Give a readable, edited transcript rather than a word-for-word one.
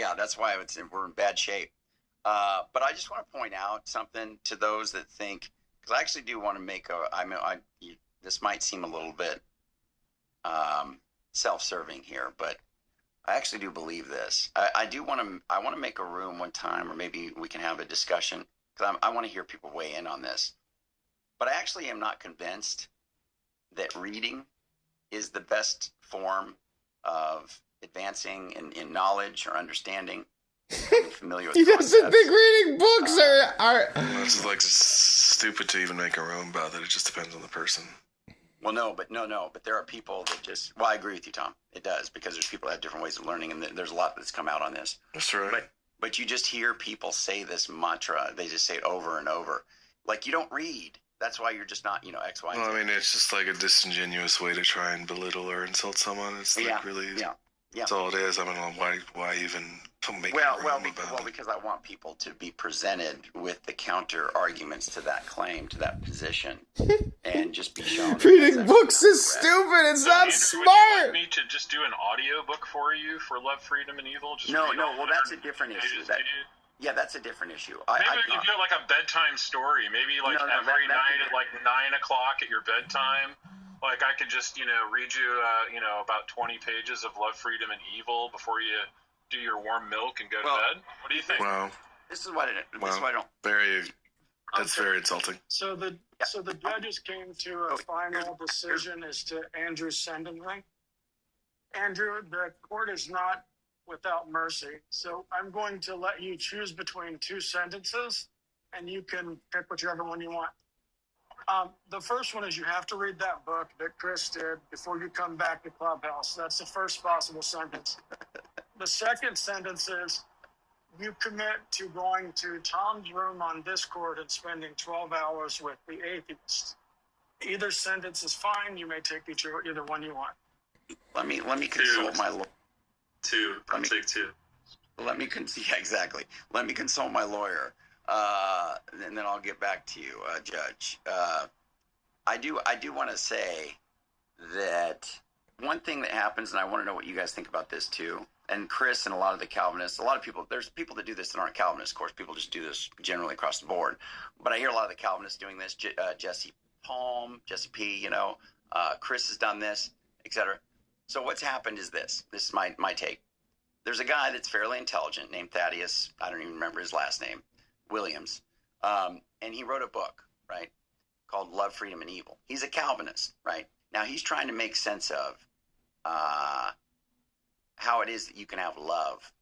yeah, that's why we're in bad shape. But I just want to point out something to those that think, because I actually do want to make this might seem a little bit self-serving here, but I actually do believe this. I want to make a room one time, or maybe we can have a discussion, because I want to hear people weigh in on this. But I actually am not convinced that reading is the best form of advancing in knowledge or understanding. Familiar with he doesn't think reading books are. Well, it's like stupid to even make a room about it. It just depends on the person. Well, no, but there are people that just. Well, I agree with you, Tom. It does, because there's people that have different ways of learning, and there's a lot that's come out on this. That's right. But you just hear people say this mantra. They just say it over and over. Like, you don't read. That's why you're just not, X, Y, and Z. Well, I mean, it's just like a disingenuous way to try and belittle or insult someone. It's like yeah. That's all it is. I don't know why even make well, it. Because I want people to be presented with the counter arguments to that claim, to that position, and just be shown. Reading books is stupid. It's not smart. Would you like me to just do an audio book for you for Love, Freedom, and Evil? No. Well, that's a different issue. That's a different issue. Maybe you do like a bedtime story. Maybe like every night at like 9 o'clock at your bedtime. Like, I could just, read you, about 20 pages of Love, Freedom, and Evil before you do your warm milk and go to bed. What do you think? Wow. This is what I don't. That's very insulting. So the judges came to a final decision as to Andrew's sentencing. Andrew, the court is not without mercy. So I'm going to let you choose between two sentences, and you can pick whichever one you want. The first one is you have to read that book that Chris did before you come back to Clubhouse. That's the first possible sentence. The second sentence is you commit to going to Tom's room on Discord and spending 12 hours with the atheist. Either sentence is fine. You may take either one you want. Let me consult my lawyer. I'll take two. Exactly. Let me consult my lawyer. And then I'll get back to you, Judge. I do want to say that one thing that happens, and I want to know what you guys think about this too, and Chris and a lot of the Calvinists, there's people that do this that aren't Calvinists, of course. People just do this generally across the board. But I hear a lot of the Calvinists doing this. Jesse P., Chris has done this, etc. So what's happened is this. This is my take. There's a guy that's fairly intelligent named Thaddeus. I don't even remember his last name. Williams. And he wrote a book, right, called Love, Freedom, and Evil. He's a Calvinist, right? Now he's trying to make sense of how it is that you can have love